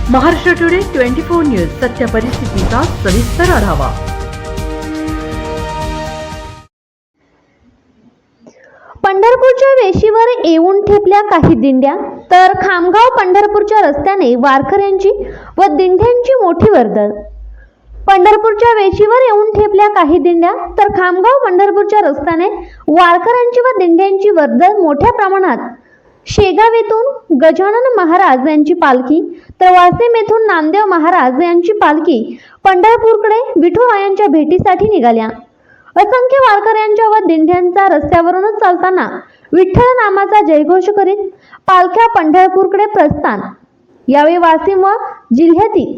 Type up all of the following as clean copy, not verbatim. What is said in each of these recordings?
Maharashtra today 24 news सत्य परिस्थितीचा सविस्तर आढावा। पंढरपूरच्या वेशीवर येऊन ठेपल्या काही दिंड्या, तर खामगाव पंढरपूरच्या रस्त्याने वारकऱ्यांची व दिंड्यांची मोठी वर्दळ। पंढरपूरच्या वेशीवर येऊन ठेपल्या काही दिंड्या, तर खामगाव पंढरपूरच्या रस्त्याने वारकऱ्यांची व दिंड्यांची वर्दळ मोठ्या प्रमाणात। शेगाव येथून गजानन महाराज यांची पालखी, तर वासिम येथून नामदेव महाराज यांची पालखी पंढरपूरकडे विठुरायांच्या भेटीसाठी निघाल्या। असंख्य वारकऱ्यांच्या व दिंड्यांचा रस्त्यावरूनच चालताना विठ्ठल नामाचा जयघोष करीत पालख्या पंढरपूरकडे प्रस्थान। यावेळी वासिम व जिल्ह्यातील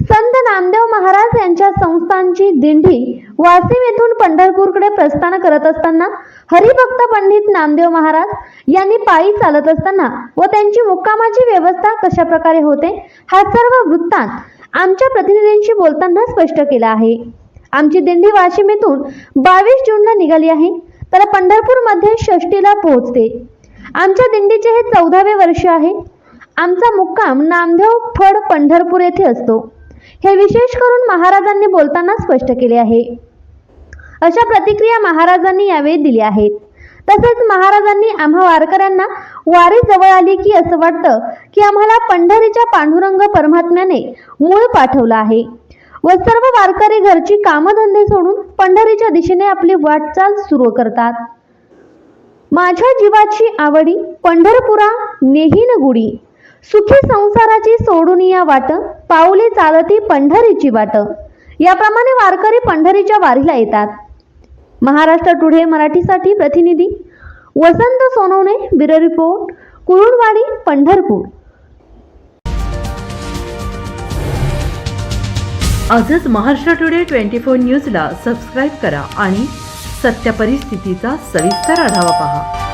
संत नामदेव महाराज यांच्या संस्थांची दिंडी वासिम येथून पंढरपूरकडे प्रस्थान करत असताना हरिभक्त पंडित नामदेव महाराज यांनी पायी चालत असताना व त्यांची मुक्कामाची व्यवस्था कशा प्रकारे होते, हा सर्व वृत्तांत आमच्या प्रतिनिधींशी बोलताना स्पष्ट केला आहे। आमची दिंडी वाशिम येथून 22 जूनला निघाली आहे, तर पंढरपूर मध्ये षष्टीला पोहोचते। आमच्या दिंडीचे हे 14वे वर्ष आहे। आमचा मुक्काम नामदेव फड पंढरपूर येथे असतो, हे विशेष करून महाराजांनी बोलताना स्पष्ट केले आहे। अशा प्रतिक्रिया महाराजांनी यावेळी दिल्या आहेत। तसेच महाराजांनी आम्हा वारकऱ्यांना वारी जवळ आली की असं वाटतं की आम्हाला पंढरीच्या पांडुरंग परमात्म्याने मूळ पाठवलं आहे व सर्व वारकरी घरची कामधंदे सोडून पंढरीच्या दिशेने आपली वाटचाल सुरू करतात। माझ्या जीवाची आवडी पंढरपुरा नेहीन गुडी, सुखी संसाराची सोडून या वाट, पाऊले चालती पंढरीची वाट। याप्रमाणे वारकरी पंढरीच्या वारीला येतात। महाराष्ट्र टुडे मराठीसाठी प्रतिनिधी वसंत सोनवणे, ब्युरो रिपोर्ट, कुरुंदवाडी, पंढरपूर। आजच महाराष्ट्र टुडे 24 न्यूजला सबस्क्राईब करा आणि सत्य परिस्थितीचा सविस्तर आढावा पहा।